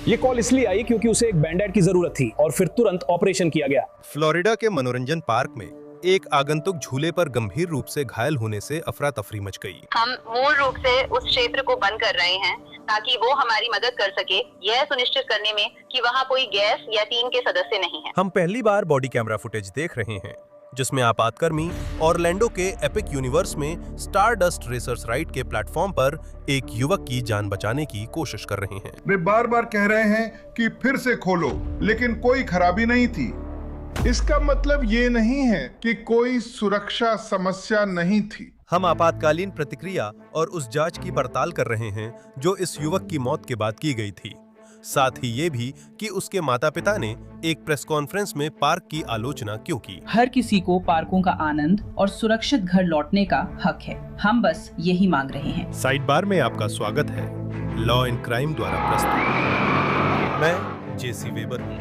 ये कॉल इसलिए आई क्योंकि उसे एक बैंडेड की जरूरत थी और फिर तुरंत ऑपरेशन किया गया। फ्लोरिडा के मनोरंजन पार्क में एक आगंतुक झूले पर गंभीर रूप से घायल होने से अफरा तफरी मच गई। हम मूल रूप से उस क्षेत्र को बंद कर रहे हैं ताकि वो हमारी मदद कर सके यह सुनिश्चित करने में कि वहाँ कोई गैस या टीम के सदस्य नहीं हैं। हम पहली बार बॉडी कैमरा फुटेज देख रहे हैं जिसमें आपातकर्मी ऑरलैंडो के एपिक यूनिवर्स में स्टारडस्ट रेसर्स राइड के प्लेटफॉर्म पर एक युवक की जान बचाने की कोशिश कर रहे हैं। वे बार बार कह रहे हैं कि फिर से खोलो, लेकिन कोई खराबी नहीं थी। इसका मतलब ये नहीं है कि कोई सुरक्षा समस्या नहीं थी। हम आपातकालीन प्रतिक्रिया और उस जांच की पड़ताल कर रहे हैं जो इस युवक की मौत के बाद की गई थी। साथ ही ये भी कि उसके माता-पिता ने एक प्रेस कॉन्फ्रेंस में पार्क की आलोचना क्यों की। हर किसी को पार्कों का आनंद और सुरक्षित घर लौटने का हक है। हम बस यही मांग रहे हैं। साइड बार में आपका स्वागत है। लॉ एंड क्राइम द्वारा प्रस्तुत। मैं जेसी वेबर हूँ।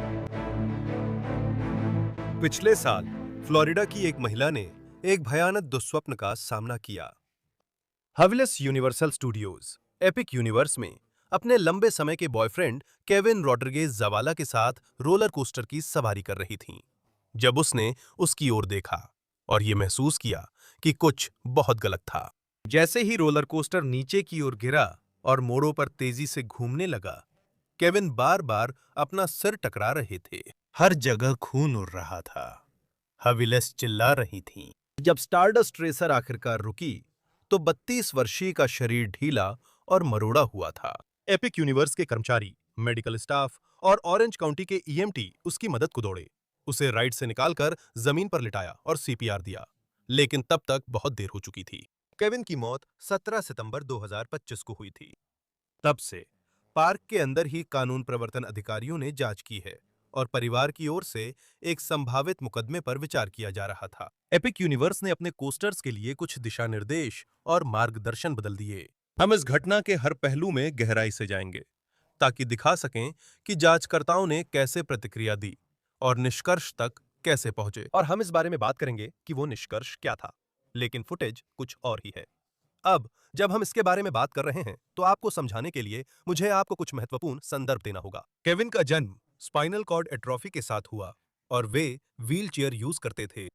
पिछले साल फ्लोरिडा की एक महिला ने एक भयानक दुस्वप्न का सामना किया। हविलेस यूनिवर्सल स्टूडियोज एपिक यूनिवर्स में अपने लंबे समय के बॉयफ्रेंड केविन रॉड्रिगेज ज़वाला के साथ रोलर कोस्टर की सवारी कर रही थीं, जब उसने उसकी ओर देखा और ये महसूस किया कि कुछ बहुत गलत था। जैसे ही रोलर कोस्टर नीचे की ओर गिरा और मोड़ों पर तेजी से घूमने लगा, केविन बार-बार अपना सिर टकरा रहे थे। हर जगह खून उड़ रहा था। हविलेस चिल्ला रही थीं। जब स्टारडस्ट रेसर आखिरकार रुकी, तो 32 वर्षीय का शरीर ढीला और मरोड़ा हुआ था। एपिक यूनिवर्स के कर्मचारी, मेडिकल स्टाफ और ऑरेंज काउंटी के ईएमटी उसकी मदद को दौड़े। उसे राइड से निकालकर जमीन पर लिटाया और सीपीआर दिया, लेकिन तब तक बहुत देर हो चुकी थी। केविन की मौत 17 सितंबर 2025 को हुई थी। तब से पार्क के अंदर ही कानून प्रवर्तन अधिकारियों ने जांच की है और परिवार की ओर से एक संभावित मुकदमे पर विचार किया जा रहा था। एपिक यूनिवर्स ने अपने कोस्टर्स के लिए कुछ दिशा निर्देश और मार्गदर्शन बदल दिए। हम इस घटना के हर पहलू में गहराई से जाएंगे ताकि दिखा सकें कि जांचकर्ताओं ने कैसे प्रतिक्रिया दी और निष्कर्ष तक कैसे पहुंचे। और हम इस बारे में बात करेंगे कि वो निष्कर्ष क्या था, लेकिन फुटेज कुछ और ही है। अब जब हम इसके बारे में बात कर रहे हैं तो आपको समझाने के लिए मुझे आपको कुछ महत्वपूर्ण संदर्भ देना होगा। केविन का जन्म स्पाइनल कॉर्ड एट्रोफी के साथ हुआ और वे व्हील चेयर यूज करते थे।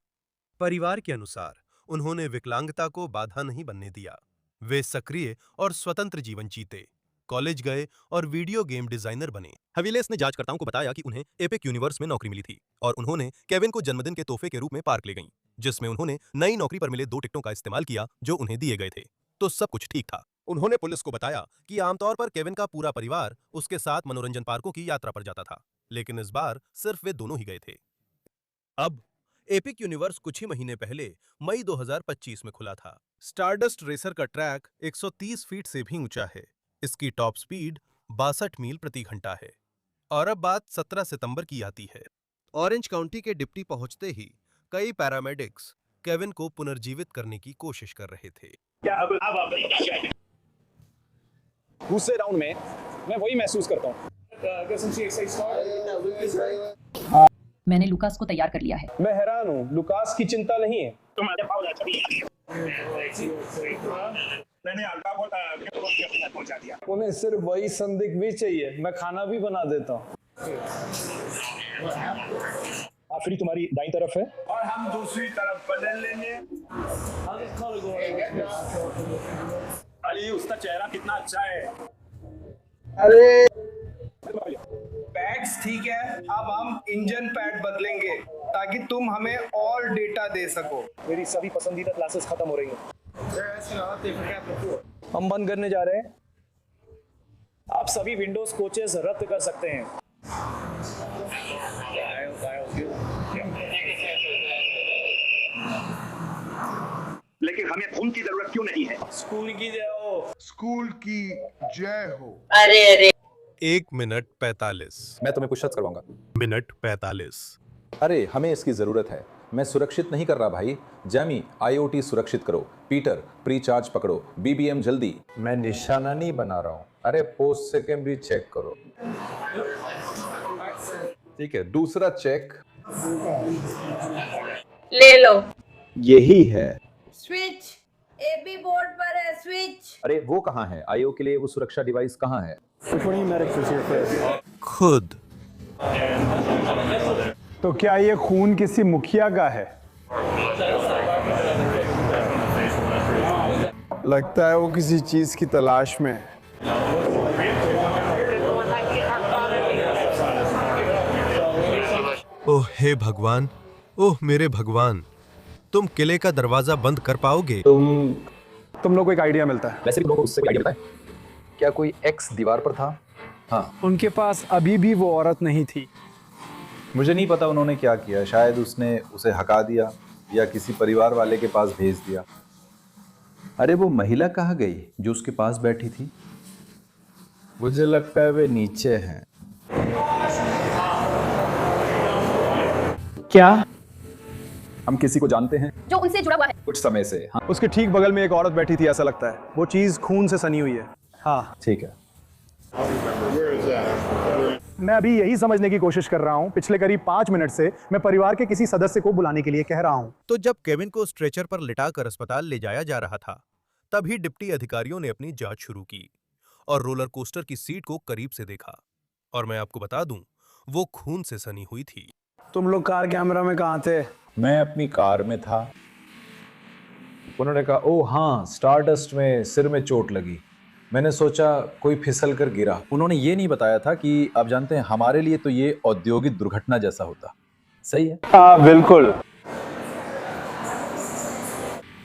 परिवार के अनुसार उन्होंने विकलांगता को बाधा नहीं बनने दिया। वे सक्रिय और स्वतंत्र जीवन जीते, कॉलेज गए और वीडियो गेम डिजाइनर बने। हविलेस ने जांचकर्ताओं को बताया कि उन्हें एपिक यूनिवर्स में नौकरी मिली थी और उन्होंने केविन को जन्मदिन के तोहफे के रूप में पार्क ले गईं, जिसमें उन्होंने नई नौकरी पर मिले 2 टिकटों का इस्तेमाल किया जो उन्हें दिए गए थे। तो सब कुछ ठीक था। उन्होंने पुलिस को बताया कि आमतौर पर केविन का पूरा परिवार उसके साथ मनोरंजन पार्कों की यात्रा पर जाता था, लेकिन इस बार सिर्फ वे दोनों ही गए थे। अब एपिक यूनिवर्स कुछ ही महीने पहले मई 2025 में खुला था। स्टारडस्ट रेसर का ट्रैक 130 फीट से भी ऊंचा है। इसकी टॉप स्पीड 62 मील प्रति घंटा है। और अब बात 17 सितंबर की आती है। ऑरेंज काउंटी के डिप्टी पहुंचते ही कई पैरामेडिक्स केविन को पुनर्जीवित करने की कोशिश कर रहे थे। दूसरे राउंड में मैं वही महसूस करता हूँ। मैंने लुकास को तैयार कर लिया है। मैं हैरान हूँ, लुकास की चिंता नहीं है। उन्हें सिर्फ वही संदिग्ध भी चाहिए, मैं खाना भी बना देता हूँ। आखिरी तुम्हारी दाईं तरफ है और हम दूसरी तरफ बदल लेंगे। अली, उसका चेहरा कितना अच्छा है। अरे पैड्स ठीक है, अब हम इंजन पैड बदलेंगे ताकि तुम हमें और डेटा दे सको। मेरी सभी पसंदीदा क्लासेस खत्म हो रही हैं। हम बंद करने जा रहे हैं। आप सभी विंडोज कोचेस रद्द कर सकते हैं। लेकिन हमें खून की जरूरत क्यों नहीं है? स्कूल की जय हो। स्कूल की जय हो। अरे 1 मिनट 45 मैं तुम्हें पुशअप्स करवाऊंगा। मिनट 45। अरे हमें इसकी जरूरत है। मैं सुरक्षित नहीं कर रहा भाई। जैमी IoT सुरक्षित करो। पीटर प्री चार्ज पकड़ो। BBM जल्दी। मैं निशाना नहीं बना रहा हूँ। अरे पोस्ट सेकेंडरी चेक करो। ठीक है, दूसरा चेक ले लो। यही है। स्विच AB बोर्ड पर है। स्विच। अरे वो कहाँ है? IO के लिए वो सुरक्षा डिवाइस कहाँ है? खुद। तो क्या ये खून किसी मुखिया का है? लगता है वो किसी चीज की तलाश में है। ओह हे भगवान, ओह मेरे भगवान, तुम किले का दरवाजा बंद कर पाओगे? तुम लोग को एक आइडिया मिलता है। वैसे भी लोगों को उससे आइडिया मिलता है। क्या कोई एक्स दीवार पर था? हाँ। उनके पास अभी भी वो औरत नहीं थी। मुझे नहीं पता उन्होंने क्या किया, शायद उसने उसे हटा दिया या किसी परिवार वाले के पास भेज दिया। अरे वो महिला कहाँ गई जो उसके पास बैठी थी? मुझे लगता है वे नीचे हैं। क्या हम किसी को जानते हैं जो उनसे जुड़ा हुआ है। कुछ समय से? हाँ उसके ठीक बगल में एक औरत बैठी थी, ऐसा लगता है। वो चीज खून से सनी हुई है। हाँ ठीक है। मैं अभी यही समझने की कोशिश कर रहा हूँ। पिछले करीब 5 मिनट से मैं परिवार के किसी सदस्य को बुलाने के लिए कह रहा हूँ। तो जब केविन को स्ट्रेचर पर लिटाकर अस्पताल ले जाया जा रहा था, तभी डिप्टी अधिकारियों ने अपनी जांच शुरू की और रोलर कोस्टर की सीट को करीब से देखा। और मैं आपको बता दूं, वो खून से सनी हुई थी। तुम लोग कार कैमरा में कहाँ थे? मैं अपनी कार में था। उन्होंने कहा, ओह हाँ, स्टारडस्ट में सिर में चोट लगी। मैंने सोचा कोई फिसल कर गिरा। उन्होंने ये नहीं बताया था कि आप जानते हैं हमारे लिए तो ये औद्योगिक दुर्घटना जैसा होता। सही है? हाँ बिल्कुल।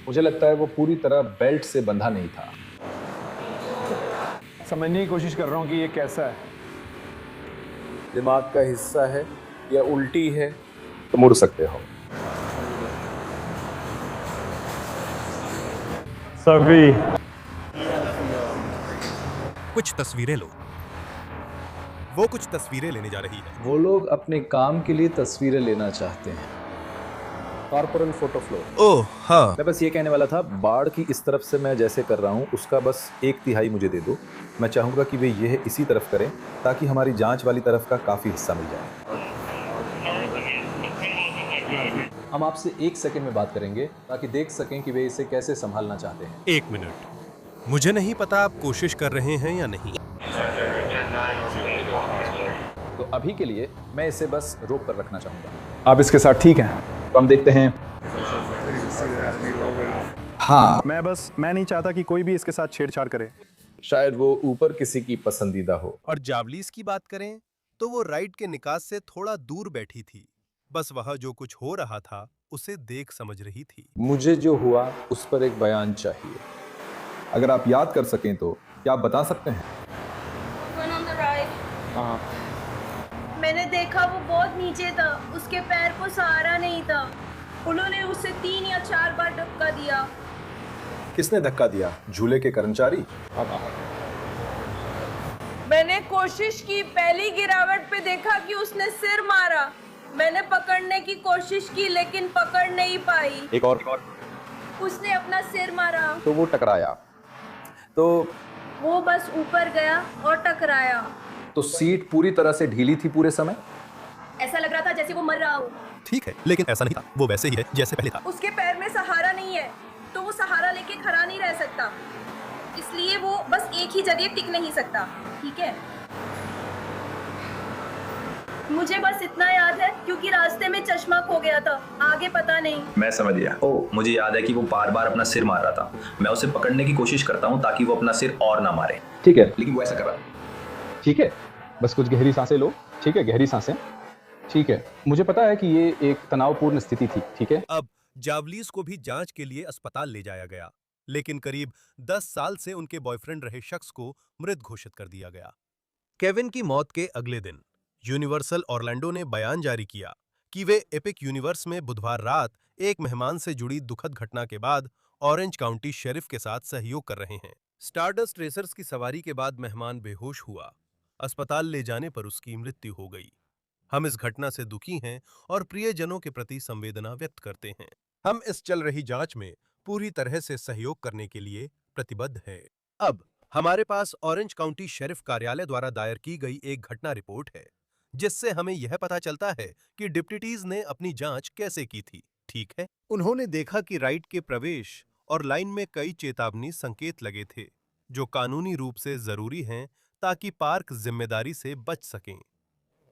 मुझे लगता है वो पूरी तरह बेल्ट से बंधा नहीं था। समझने की कोशिश कर रहा हूँ कि ये कैसा है। दिमाग का हिस्सा है या उल्टी है? तो मुड़ सकते हो। सभी कुछ तस्वीरें लो। वो कुछ तस्वीरें लेने जा रही है। वो लोग अपने काम के लिए तस्वीरें लेना चाहते हैं। Corporal photo flow. ओह हाँ, मैं बस ये कहने वाला था, बाढ़ की इस तरफ से मैं जैसे कर रहा हूँ उसका बस 1/3 मुझे दे दो। मैं चाहूँगा कि वे यह इसी तरफ करें ताकि हमारी जांच वाली तरफ का काफ़ी हिस्सा मिल जाए। हम आपसे 1 सेकंड में बात करेंगे ताकि देख सकें कि वे इसे कैसे संभालना चाहते हैं। 1 मिनट। मुझे नहीं पता आप कोशिश कर रहे हैं या नहीं। तो अभी के लिए मैं इसे बस रोक कर रखना चाहूँगा। आप इसके साथ ठीक हैं? तो हम देखते हैं। हाँ, मैं नहीं चाहता कि कोई भी इसके साथ छेड़छाड़ करे। शायद वो ऊपर किसी की पसंदीदा हो। और जावलीस की बात करें तो वो राइड के निकास से थोड़ा दूर बैठी थी। बस वह जो कुछ हो रहा था उसे देख समझ रही थी। मुझे जो हुआ उस पर एक बयान चाहिए। अगर आप याद कर सकें तो क्या आप बता सकते हैं? मैंने देखा वो बहुत नीचे था, उसके पैर को सहारा नहीं था। उन्होंने उसे 3 या 4 बार धक्का दिया। किसने धक्का दिया? झूले के कर्मचारी? मैंने कोशिश की, पहली गिरावट पे देखा कि उसने सिर मारा। मैंने पकड़ने की कोशिश की लेकिन पकड़ नहीं पाई। एक और। उसने अपना सिर मारा तो वो टकराया। तो वो बस ऊपर गया और टकराया। तो सीट पूरी तरह से ढीली थी पूरे समय? ऐसा लग रहा था जैसे वो मर रहा हो। ठीक है, लेकिन ऐसा नहीं था। वो वैसे ही है जैसे पहले था। उसके पैर में सहारा नहीं है, तो वो सहारा लेके खड़ा नहीं रह सकता, इसलिए वो बस एक ही जगह टिक नहीं सकता। ठीक है, मुझे बस इतना याद है क्योंकि रास्ते में चश्मा खो गया था, आगे पता नहीं। मैं समझ गया। मुझे याद है कि वो बार बार अपना सिर मार रहा था। मैं उसे पकड़ने की कोशिश करता हूँ ताकि वो अपना सिर और ना मारे। ठीक है, लेकिन वो ऐसा कर रहा है। ठीक है, बस कुछ गहरी सांसें लो। ठीक है, गहरी सांसें। ठीक है, मुझे पता है कि ये एक तनावपूर्ण स्थिति थी। ठीक है। अब जावलीस को भी जांच के लिए अस्पताल ले जाया गया, लेकिन करीब 10 साल से उनके बॉयफ्रेंड रहे शख्स को मृत घोषित कर दिया गया। केविन की मौत के अगले दिन यूनिवर्सल ऑरलैंडो ने बयान जारी किया कि वे एपिक यूनिवर्स में बुधवार रात एक मेहमान से जुड़ी दुखद घटना के बाद ऑरेंज काउंटी शेरिफ के साथ सहयोग कर रहे हैं। स्टारडस्ट रेसर्स की सवारी के बाद मेहमान बेहोश हुआ। अस्पताल ले जाने पर उसकी मृत्यु हो गई। हम इस घटना से दुखी हैं और प्रियजनों के प्रति संवेदना व्यक्त करते हैं। हम इस चल रही जांच में पूरी तरह से सहयोग करने के लिए प्रतिबद्ध हैं। अब हमारे पास ऑरेंज काउंटी शेरिफ कार्यालय द्वारा दायर की गई एक घटना रिपोर्ट है, जिससे हमें यह पता चलता है कि डिप्टीज ने अपनी जांच कैसे की थी। ठीक है, उन्होंने देखा कि राइड के प्रवेश और लाइन में कई चेतावनी संकेत लगे थे, जो कानूनी रूप से जरूरी हैं ताकि पार्क जिम्मेदारी से बच सकें।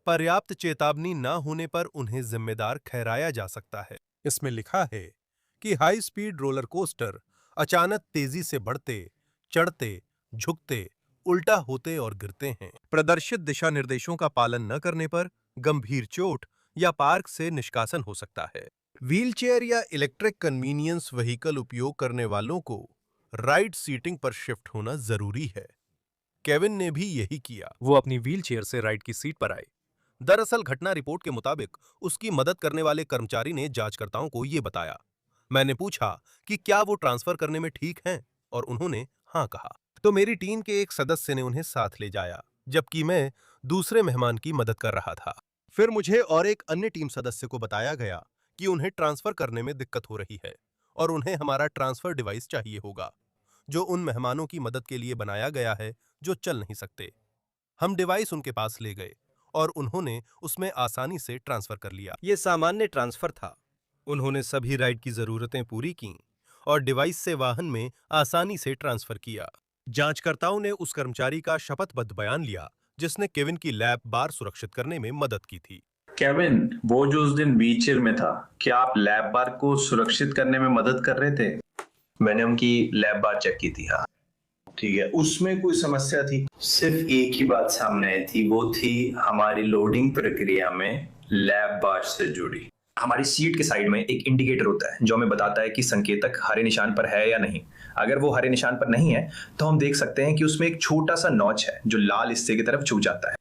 पर्याप्त चेतावनी न होने पर उन्हें जिम्मेदार ठहराया जा सकता है। इसमें लिखा है कि हाई स्पीड रोलर कोस्टर अचानक तेजी से बढ़ते, चढ़ते, झुकते, उल्टा होते और गिरते हैं। प्रदर्शित दिशा निर्देशों का पालन न करने पर गंभीर चोट या पार्क से निष्कासन हो सकता है। व्हीलचेयर या इलेक्ट्रिक कन्वीनियंस व्हीकल उपयोग करने वालों को राइड सीटिंग पर शिफ्ट होना जरूरी है। केविन ने भी यही किया। वो अपनी व्हीलचेयर से राइड की सीट पर आए। दरअसल घटना रिपोर्ट के मुताबिक उसकी मदद करने वाले कर्मचारी ने जांचकर्ताओं को ये बताया। मैंने पूछा कि क्या वो ट्रांसफर करने में ठीक हैं, और उन्होंने हाँ कहा। तो मेरी टीम के एक सदस्य ने उन्हें साथ ले जाया, जबकि मैं दूसरे मेहमान की मदद कर रहा था। फिर मुझे और एक अन्य टीम सदस्य को बताया गया कि उन्हें ट्रांसफर करने में दिक्कत हो रही है और उन्हें हमारा ट्रांसफर डिवाइस चाहिए होगा, जो उन मेहमानों की मदद के लिए बनाया गया है जो चल नहीं सकते। हम डिवाइस उनके पास ले गए और उन्होंने उसमें आसानी से ट्रांसफर कर लिया। ये सामान्य ट्रांसफर था। उन्होंने सभी राइड की जरूरतें पूरी की और डिवाइस से वाहन में आसानी से ट्रांसफर किया। जांचकर्ताओं ने उस कर्मचारी का शपथबद्ध बयान लिया जिसने केविन की लैब बार सुरक्षित करने में मदद की थी। केविन, वो जो उस दिन व्हीलचेयर में था, क्या आप लैब बार को सुरक्षित करने में मदद कर रहे थे? मैंने उनकी लैब बार चेक की थी। हाँ ठीक है, उसमें कोई समस्या थी? सिर्फ एक ही बात सामने आई थी, वो थी हमारी लोडिंग प्रक्रिया में लैब बार से जुड़ी। हमारी सीट के साइड में एक इंडिकेटर होता है जो हमें बताता है कि संकेतक हरे निशान पर है या नहीं। अगर वो हरे निशान पर नहीं है तो हम देख सकते हैं कि उसमें एक छोटा सा नॉच है जो लाल हिस्से की तरफ झुक जाता है।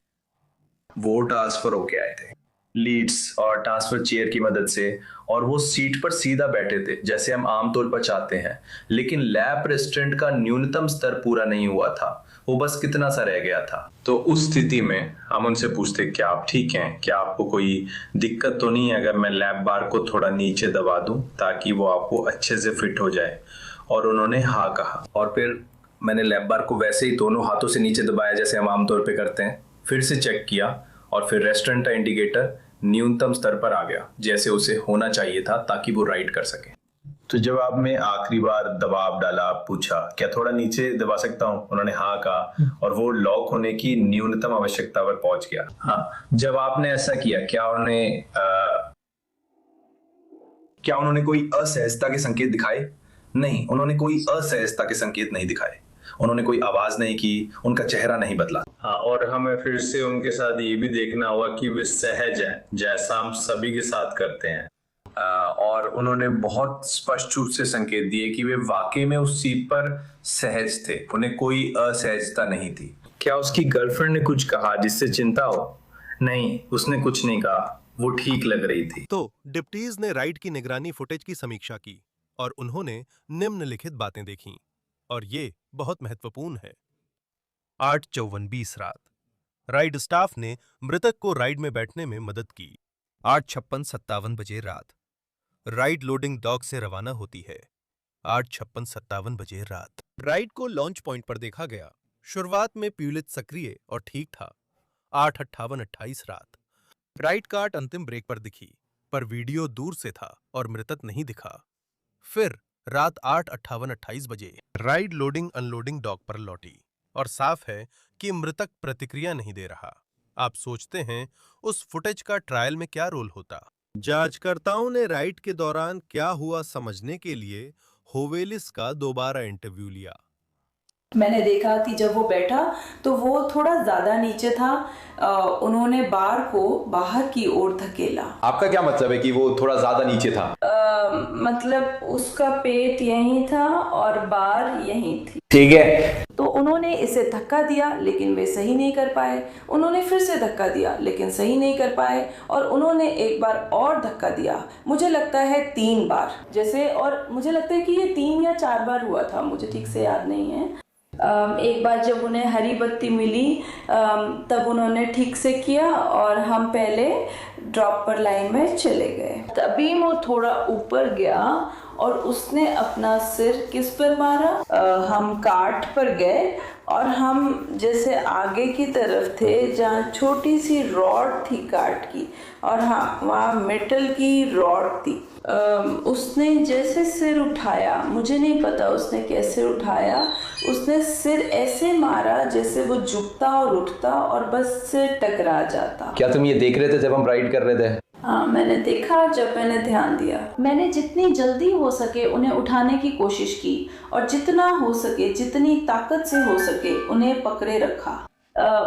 वो ट्रांसफर होके आए थे लीड्स और ट्रांसफर चेयर की मदद से, और वो सीट पर सीधा बैठे थे जैसे हम आमतौर पर चाहते हैं, लेकिन लैब रेस्टोरेंट का न्यूनतम स्तर पूरा नहीं हुआ था, वो बस कितना सा रह गया था। तो उस स्थिति में हम उनसे पूछते क्या आप ठीक हैं, क्या आपको कोई दिक्कत तो नहीं है अगर मैं लैब बार को थोड़ा नीचे दबा दूं ताकि वो आपको अच्छे से फिट हो जाए? और उन्होंने हाँ कहा। और फिर मैंने लैब बार को वैसे ही दोनों हाथों से नीचे दबाया जैसे हम आमतौर पर करते हैं, फिर से चेक किया और फिर रेस्टोरेंट का इंडिकेटर न्यूनतम स्तर पर आ गया जैसे उसे होना चाहिए था ताकि वो राइड कर सके। तो जब आपने आखिरी बार दबाव डाला, पूछा क्या थोड़ा नीचे दबा सकता हूं? उन्होंने हाँ कहा और वो लॉक होने की न्यूनतम आवश्यकता पर पहुंच गया। हाँ, जब आपने ऐसा किया क्या उन्होंने कोई असहजता के संकेत दिखाए? नहीं, उन्होंने कोई असहजता के संकेत नहीं दिखाए। उन्होंने कोई आवाज नहीं की, उनका चेहरा नहीं बदला। हाँ, और हमें फिर से उनके साथ ये भी देखना होगा कि वे सहज हैं जैसा हम सभी के साथ करते हैं। और उन्होंने बहुत स्पष्ट रूप से संकेत दिए कि वे वाकई में उस सीट पर सहज थे, उन्हें कोई असहजता नहीं थी। क्या उसकी गर्लफ्रेंड ने कुछ कहा जिससे चिंता हो? नहीं, उसने कुछ नहीं कहा, वो ठीक लग रही थी। तो डिप्टीज ने राइड की निगरानी फुटेज की समीक्षा की और उन्होंने निम्नलिखित बातें देखीं, और ये बहुत महत्वपूर्ण है। 8:54 रात राइड स्टाफ ने मृतक को राइड में बैठने में मदद की। 8:56-57 बजे रात राइड लोडिंग डॉक से रवाना होती है। 8:56-57 बजे रात राइड को लॉन्च पॉइंट पर देखा गया। शुरुआत में प्यूलिट सक्रिय और ठीक था। 8:58-28 रात राइड कार्ट अंतिम ब्रेक पर दिखी, पर वीडियो दूर से था और मृतक नहीं दिखा। फिर रात 8:58-28 बजे राइड लोडिंग अनलोडिंग डॉक पर लौटी और साफ है कि मृतक प्रतिक्रिया नहीं दे रहा। आप सोचते हैं उस फुटेज का ट्रायल में क्या रोल होता? जांचकर्ताओं ने राइड के दौरान क्या हुआ समझने के लिए होवेलिस का दोबारा इंटरव्यू लिया। मैंने देखा कि जब वो बैठा तो वो थोड़ा ज्यादा नीचे था। उन्होंने बार को बाहर की ओर धकेला। आपका क्या मतलब है कि वो थोड़ा ज्यादा नीचे था? मतलब उसका पेट यहीं था और बार यहीं थी। ठीक है। तो उन्होंने इसे धक्का दिया लेकिन वे सही नहीं कर पाए। उन्होंने फिर से धक्का दिया लेकिन सही नहीं कर पाए, और उन्होंने एक बार और धक्का दिया, मुझे लगता है 3 बार जैसे, और मुझे लगता है कि ये 3 या 4 बार हुआ था, मुझे ठीक से याद नहीं है। एक बार जब उन्हें हरी बत्ती मिली तब उन्होंने ठीक से किया और हम पहले ड्रॉप पर लाइन में चले गए। तभी वो थोड़ा ऊपर गया और उसने अपना सिर किस पर मारा? हम काट पर गए और हम जैसे आगे की तरफ थे जहाँ छोटी सी रॉड थी काट की, और हाँ वहाँ मेटल की रॉड थी। उसने जैसे सिर उठाया, मुझे नहीं पता उसने कैसे उठाया, उसने सिर ऐसे मारा जैसे वो झुकता और उठता और बस सिर टकरा जाता। क्या तुम ये देख रहे थे जब हम राइड कर रहे थे? हाँ, मैंने देखा जब मैंने ध्यान दिया। मैंने जितनी जल्दी हो सके उन्हें उठाने की कोशिश की और जितना हो सके, जितनी ताकत से हो सके उन्हें पकड़े रखा।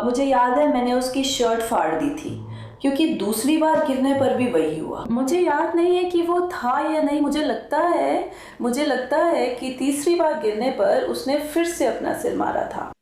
मुझे याद है मैंने उसकी शर्ट फाड़ दी थी, क्योंकि दूसरी बार गिरने पर भी वही हुआ। मुझे याद नहीं है कि वो था या नहीं, मुझे लगता है कि तीसरी बार गिरने पर उसने फिर से अपना सिर मारा था।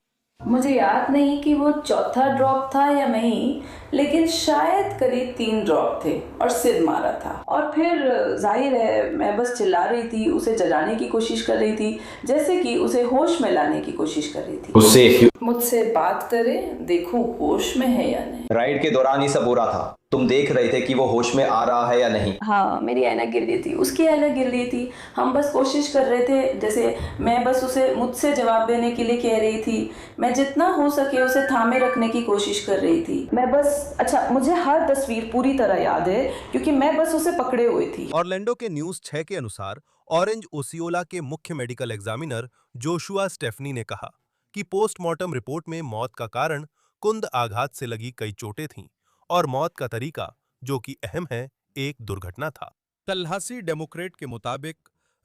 मुझे याद नहीं कि वो चौथा ड्रॉप था या नहीं, लेकिन शायद करीब 3 ड्रॉप थे और सिर मारा था। और फिर जाहिर है मैं बस चिल्ला रही थी, उसे जगाने की कोशिश कर रही थी, जैसे कि उसे होश में लाने की कोशिश कर रही थी। मुझसे बात करे, देखूं होश में है या नहीं। राइड के दौरान ही सब हो रहा था, तुम देख रहे थे कि वो होश में आ रहा है या नहीं? हाँ, मेरी ऐनक गिर रही थी, उसकी ऐनक गिर रही थी। हम बस कोशिश कर रहे थे, जैसे मैं बस उसे मुझसे जवाब देने के लिए कह रही थी। मैं जितना हो सके उसे थामे रखने की कोशिश कर रही थी। मैं बस, अच्छा मुझे हर तस्वीर पूरी तरह याद है क्योंकि मैं बस उसे पकड़े हुई थी। ऑरलैंडो के न्यूज़ 6 के अनुसार ऑरेंज ओसियोला के मुख्य मेडिकल एग्जामिनर जोशुआ स्टेफनी ने कहा कि पोस्टमार्टम रिपोर्ट में मौत का कारण कुंद आघात से लगी कई चोटें थीं और मौत का तरीका, जो कि अहम है, एक दुर्घटना था। तल्हासी डेमोक्रेट के मुताबिक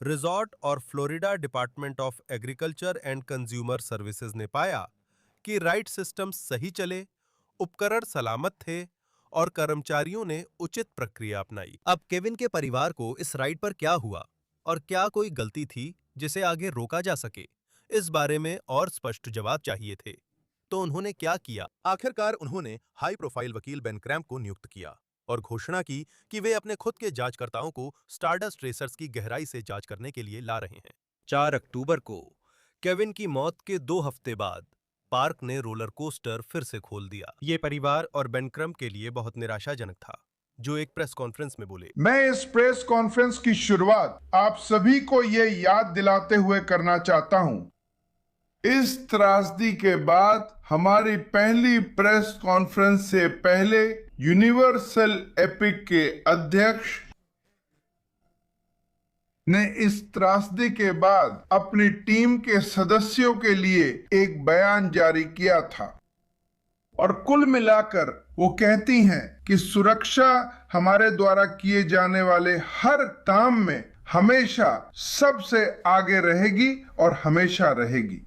रिजॉर्ट और Florida department of agriculture and consumer services ने पाया कि राइड सिस्टम सही चले, उपकरण सलामत थे और कर्मचारियों ने उचित प्रक्रिया अपनाई। अब केविन के परिवार को इस राइड पर क्या हुआ और क्या कोई गलती थी जिसे आगे रोका जा सके, इस बारे में और स्पष्ट जवाब चाहिए थे। तो उन्होंने क्या किया? आखिरकार उन्होंने हाई प्रोफाइल वकील बेन क्रैम्प को नियुक्त किया और घोषणा की कि वे अपने खुद के जांचकर्ताओं को स्टारडस्ट रेसर्स की गहराई से जांच करने के लिए ला रहे हैं। 4 अक्टूबर को केविन की मौत के 2 हफ्ते बाद पार्क ने रोलर कोस्टर फिर से खोल दिया। ये परिवार और बेन क्रैम्प के लिए बहुत निराशाजनक था, जो एक प्रेस कॉन्फ्रेंस में बोले। मैं इस प्रेस कॉन्फ्रेंस की शुरुआत आप सभी को यह याद दिलाते हुए करना चाहता हूं। इस त्रासदी के बाद हमारी पहली प्रेस कॉन्फ्रेंस से पहले यूनिवर्सल एपिक के अध्यक्ष ने इस त्रासदी के बाद अपनी टीम के सदस्यों के लिए एक बयान जारी किया था और कुल मिलाकर वो कहती हैं कि सुरक्षा हमारे द्वारा किए जाने वाले हर काम में हमेशा सबसे आगे रहेगी और हमेशा रहेगी।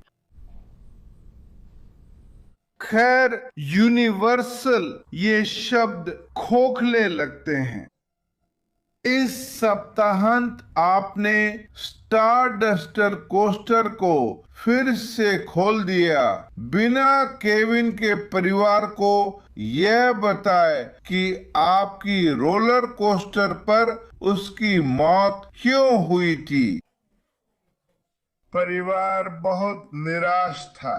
खैर, यूनिवर्सल ये शब्द खोखले लगते हैं। इस सप्ताहांत आपने स्टारडस्टर कोस्टर को फिर से खोल दिया, बिना केविन के परिवार को यह बताए कि आपकी रोलर कोस्टर पर उसकी मौत क्यों हुई थी। परिवार बहुत निराश था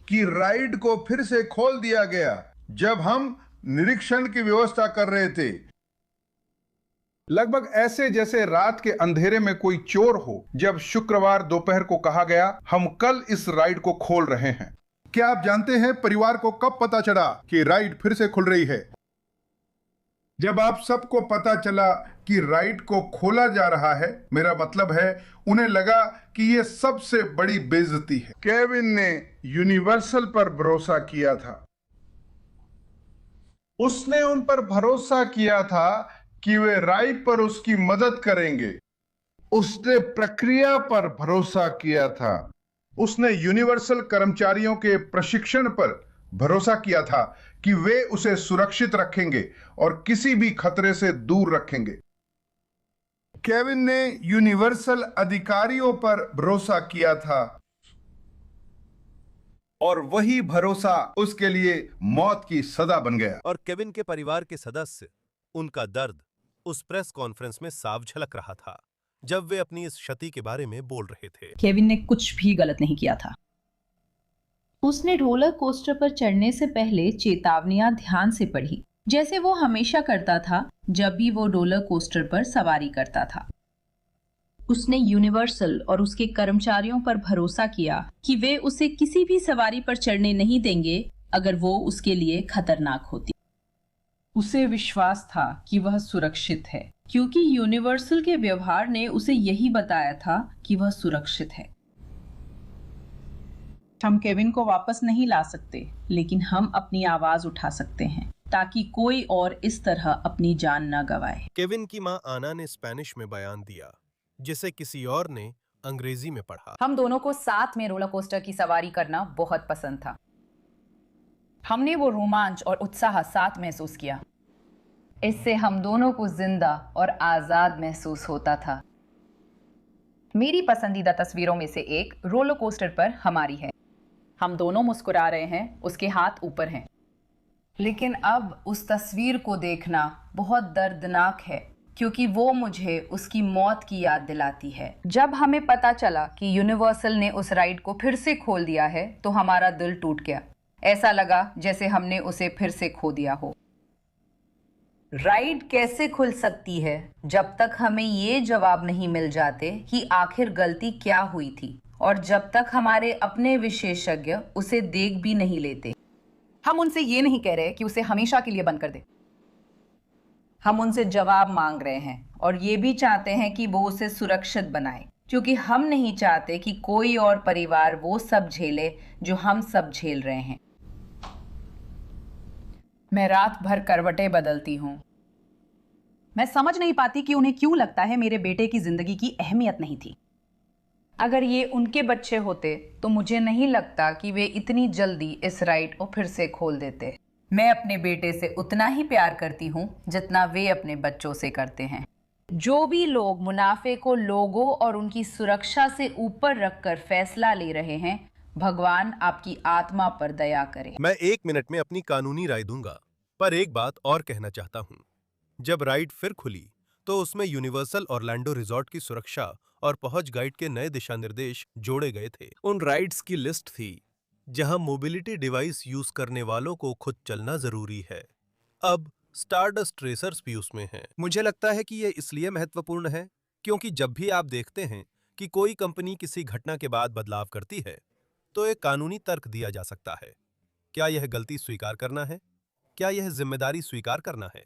कि राइड को फिर से खोल दिया गया जब हम निरीक्षण की व्यवस्था कर रहे थे। लगभग ऐसे जैसे रात के अंधेरे में कोई चोर हो जब शुक्रवार दोपहर को कहा गया हम कल इस राइड को खोल रहे हैं। क्या आप जानते हैं परिवार को कब पता चला कि राइड फिर से खुल रही है? जब आप सबको पता चला कि राइड को खोला जा रहा है। मेरा मतलब है उन्हें लगा कि यह सबसे बड़ी बेइज्जती है। केविन ने यूनिवर्सल पर भरोसा किया था। उसने उन पर भरोसा किया था कि वे राइड पर उसकी मदद करेंगे। उसने प्रक्रिया पर भरोसा किया था। उसने यूनिवर्सल कर्मचारियों के प्रशिक्षण पर भरोसा किया था कि वे उसे सुरक्षित रखेंगे और किसी भी खतरे से दूर रखेंगे। केविन ने यूनिवर्सल अधिकारियों पर भरोसा किया था और वही भरोसा उसके लिए मौत की सजा बन गया। और केविन के परिवार के सदस्य, उनका दर्द उस प्रेस कॉन्फ्रेंस में साफ झलक रहा था जब वे अपनी इस क्षति के बारे में बोल रहे थे। केविन ने कुछ भी गलत नहीं किया था। उसने रोलर कोस्टर पर चढ़ने से पहले चेतावनियां ध्यान से पढ़ी, जैसे वो हमेशा करता था जब भी वो रोलर कोस्टर पर सवारी करता था। उसने यूनिवर्सल और उसके कर्मचारियों पर भरोसा किया कि वे उसे किसी भी सवारी पर चढ़ने नहीं देंगे अगर वो उसके लिए खतरनाक होती। उसे विश्वास था कि वह सुरक्षित है क्योंकि यूनिवर्सल के व्यवहार ने उसे यही बताया था कि वह सुरक्षित है। हम केविन को वापस नहीं ला सकते, लेकिन हम अपनी आवाज उठा सकते हैं ताकि कोई और इस तरह अपनी जान न गवाए। केविन की मां आना ने स्पेनिश में बयान दिया, जिसे किसी और ने अंग्रेजी में पढ़ा। हम दोनों को साथ में रोलर कोस्टर की सवारी करना बहुत पसंद था। हमने वो रोमांच और उत्साह साथ महसूस किया। इससे हम दोनों को जिंदा और आजाद महसूस होता था। मेरी पसंदीदा तस्वीरों में से एक रोलर कोस्टर पर हमारी है। हम दोनों मुस्कुरा रहे हैं, उसके हाथ ऊपर हैं। लेकिन अब उस तस्वीर को देखना बहुत दर्दनाक है क्योंकि वो मुझे उसकी मौत की याद दिलाती है। जब हमें पता चला कि यूनिवर्सल ने उस राइड को फिर से खोल दिया है तो हमारा दिल टूट गया। ऐसा लगा जैसे हमने उसे फिर से खो दिया हो। राइड कैसे खुल सकती है जब तक हमें ये जवाब नहीं मिल जाते कि आखिर गलती क्या हुई थी, और जब तक हमारे अपने विशेषज्ञ उसे देख भी नहीं लेते। हम उनसे ये नहीं कह रहे कि उसे हमेशा के लिए बंद कर दे। हम उनसे जवाब मांग रहे हैं और ये भी चाहते हैं कि वो उसे सुरक्षित बनाए, क्योंकि हम नहीं चाहते कि कोई और परिवार वो सब झेले जो हम सब झेल रहे हैं। मैं रात भर करवटें बदलती हूँ। मैं समझ नहीं पाती कि उन्हें क्यों लगता है मेरे बेटे की जिंदगी की अहमियत नहीं थी। अगर ये उनके बच्चे होते तो मुझे नहीं लगता कि वे इतनी जल्दी इस राइड को फिर से खोल देते। मैं अपने बेटे से उतना ही प्यार करती हूँ जितना वे अपने बच्चों से करते हैं। जो भी लोग मुनाफे को लोगों और उनकी सुरक्षा से ऊपर रखकर फैसला ले रहे हैं, भगवान आपकी आत्मा पर दया करे। मैं 1 मिनट में अपनी कानूनी राय दूंगा, पर एक बात और कहना चाहता हूँ। जब राइड फिर खुली तो उसमें यूनिवर्सल ऑरलैंडो रिजॉर्ट की सुरक्षा और पहुंच गाइड के नए दिशा निर्देश जोड़े गए थे। उन राइड्स की लिस्ट थी जहां मोबिलिटी डिवाइस यूज करने वालों को खुद चलना जरूरी है। अब स्टारडस्ट रेसर्स भी उसमें हैं। मुझे लगता है कि यह इसलिए महत्वपूर्ण है क्योंकि जब भी आप देखते हैं कि कोई कंपनी किसी घटना के बाद बदलाव करती है तो एक कानूनी तर्क दिया जा सकता है। क्या यह गलती स्वीकार करना है? क्या यह जिम्मेदारी स्वीकार करना है?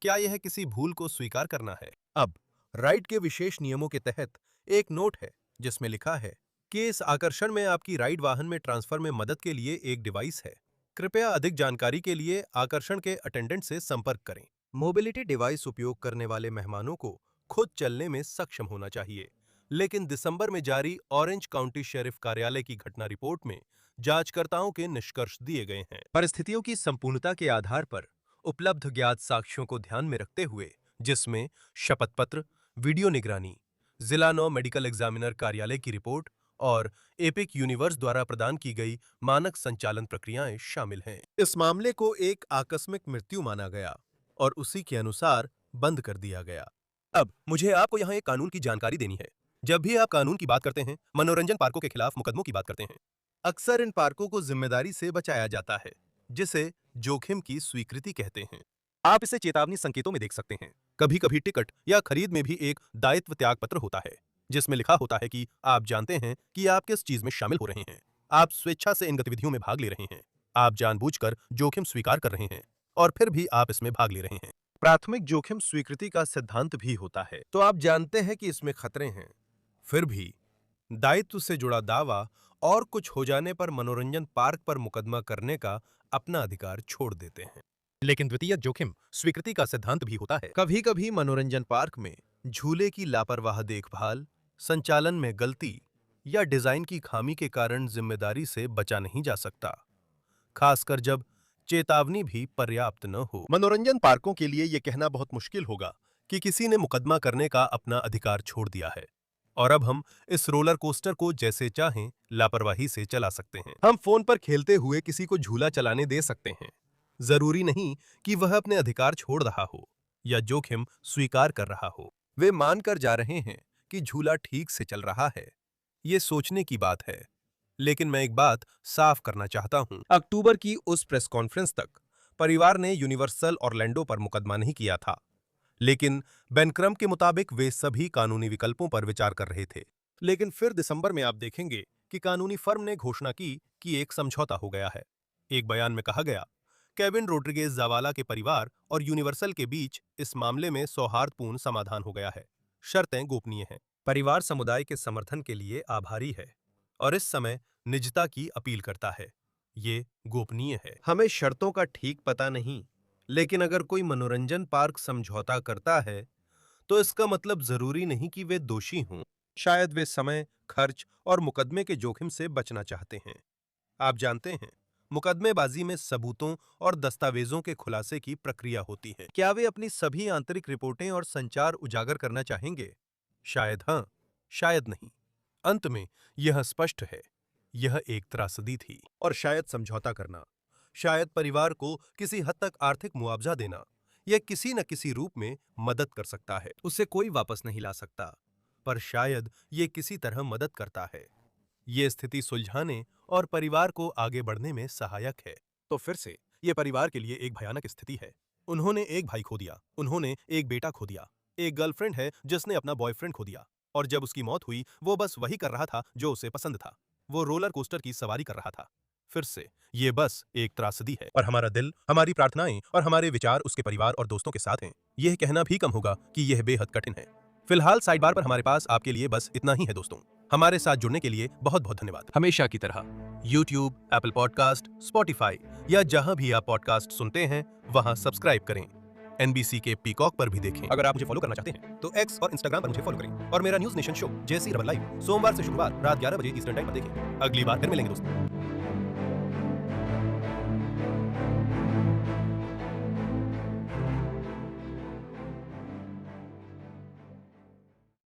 क्या यह किसी भूल को स्वीकार करना है? अब राइड के विशेष नियमों के तहत एक नोट है जिसमें लिखा है कि इस आकर्षण में आपकी राइड वाहन में ट्रांसफर में मदद के लिए एक डिवाइस है। कृपया अधिक जानकारी के लिए आकर्षण के अटेंडेंट से संपर्क करें। मोबिलिटी डिवाइस उपयोग करने वाले मेहमानों को खुद चलने में सक्षम होना चाहिए, लेकिन दिसंबर में जारी ऑरेंज काउंटी शेरिफ कार्यालय की घटना रिपोर्ट में जांचकर्ताओं के निष्कर्ष दिए गए हैं। परिस्थितियों की संपूर्णता के आधार पर उपलब्ध ज्ञात साक्ष्यों को ध्यान में रखते हुए, जिसमें शपथ पत्र, वीडियो निगरानी, जिला 9 मेडिकल एग्जामिनर कार्यालय की रिपोर्ट और एपिक यूनिवर्स द्वारा प्रदान की गई मानक संचालन प्रक्रियाएं शामिल हैं। इस मामले को एक आकस्मिक मृत्यु माना गया और उसी के अनुसार बंद कर दिया गया। अब मुझे आपको यहाँ एक कानून की जानकारी देनी है। जब भी आप कानून की बात करते हैं, मनोरंजन पार्कों के खिलाफ मुकदमों की बात करते हैं, अक्सर इन पार्कों को जिम्मेदारी से बचाया जाता है, जिसे जोखिम की स्वीकृति कहते हैं। आप इसे चेतावनी संकेतों में देख सकते हैं। कभी कभी टिकट या खरीद में भी एक दायित्व त्याग पत्र होता है जिसमें लिखा होता है कि आप जानते हैं कि आप किस चीज में शामिल हो रहे हैं। आप स्वेच्छा से इन गतिविधियों में भाग ले रहे हैं। आप जानबूझकर जोखिम स्वीकार कर रहे हैं और फिर भी आप इसमें भाग ले रहे हैं। प्राथमिक जोखिम स्वीकृति का सिद्धांत भी होता है, तो आप जानते हैं कि इसमें खतरे हैं, फिर भी दायित्व से जुड़ा दावा और कुछ हो जाने पर मनोरंजन पार्क पर मुकदमा करने का अपना अधिकार छोड़ देते हैं। लेकिन द्वितीयक जोखिम स्वीकृति का सिद्धांत भी होता है। कभी कभी मनोरंजन पार्क में झूले की लापरवाह देखभाल, संचालन में गलती या डिजाइन की खामी के कारण जिम्मेदारी से बचा नहीं जा सकता, खासकर जब चेतावनी भी पर्याप्त न हो। मनोरंजन पार्कों के लिए यह कहना बहुत मुश्किल होगा कि किसी ने मुकदमा करने का अपना अधिकार छोड़ दिया है और अब हम इस रोलर कोस्टर को जैसे चाहें लापरवाही से चला सकते हैं। हम फोन पर खेलते हुए किसी को झूला चलाने दे सकते हैं। जरूरी नहीं कि वह अपने अधिकार छोड़ रहा हो या जोखिम स्वीकार कर रहा हो। वे मानकर जा रहे हैं कि झूला ठीक से चल रहा है। ये सोचने की बात है। लेकिन मैं एक बात साफ करना चाहता हूं। अक्टूबर की उस प्रेस कॉन्फ्रेंस तक परिवार ने यूनिवर्सल ऑरलैंडो पर मुकदमा नहीं किया था, लेकिन बेनक्रम के मुताबिक वे सभी कानूनी विकल्पों पर विचार कर रहे थे। लेकिन फिर दिसंबर में आप देखेंगे कि कानूनी फर्म ने घोषणा की कि एक समझौता हो गया है। एक बयान में कहा गया, केविन रोड्रिगेज जावाला के परिवार और यूनिवर्सल के बीच इस मामले में सौहार्दपूर्ण समाधान हो गया है। शर्तें गोपनीय हैं। परिवार समुदाय के समर्थन के लिए आभारी है और इस समय निजता की अपील करता है। ये गोपनीय है। हमें शर्तों का ठीक पता नहीं, लेकिन अगर कोई मनोरंजन पार्क समझौता करता है तो इसका मतलब जरूरी नहीं कि वे दोषी हों। शायद वे समय, खर्च और मुकदमे के जोखिम से बचना चाहते हैं। आप जानते हैं, मुकदमेबाजी में सबूतों और दस्तावेजों के खुलासे की प्रक्रिया होती है। क्या वे अपनी सभी आंतरिक रिपोर्टें और संचार उजागर करना चाहेंगे? शायद हां, शायद नहीं। अंत में यह स्पष्ट है, यह एक त्रासदी थी। और शायद समझौता करना, शायद परिवार को किसी हद तक आर्थिक मुआवजा देना, यह किसी न किसी रूप में मदद कर सकता है। उसे कोई वापस नहीं ला सकता, पर शायद ये किसी तरह मदद करता है। ये स्थिति सुलझाने और परिवार को आगे बढ़ने में सहायक है। तो फिर से ये परिवार के लिए एक भयानक स्थिति है। उन्होंने एक भाई खो दिया, उन्होंने एक बेटा खो दिया, एक गर्लफ्रेंड है जिसने अपना बॉयफ्रेंड खो दिया, और जब उसकी मौत हुई वो बस वही कर रहा था जो उसे पसंद था। वो रोलर कोस्टर की सवारी कर रहा था। फिर से ये बस एक त्रासदी है, और हमारा दिल, हमारी प्रार्थनाएं और हमारे विचार उसके परिवार और दोस्तों के साथ हैं। यह कहना भी कम होगा कि यह बेहद कठिन है। फिलहाल साइड बार पर हमारे पास आपके लिए बस इतना ही है दोस्तों। हमारे साथ जुड़ने के लिए बहुत बहुत धन्यवाद। हमेशा की तरह YouTube, Apple पॉडकास्ट, Spotify या जहां भी आप पॉडकास्ट सुनते हैं वहां सब्सक्राइब करें। NBC के पीकॉक पर भी देखें। अगर आप मुझे फॉलो करना चाहते हैं तो X और Instagram पर मुझे फॉलो करें, और मेरा न्यूज नेशन शो जैसी रबल लाइव सोमवार से शुक्रवार रात 11 बजे ईस्टर्न टाइम पर देखें। अगली बार फिर मिलेंगे दोस्तों।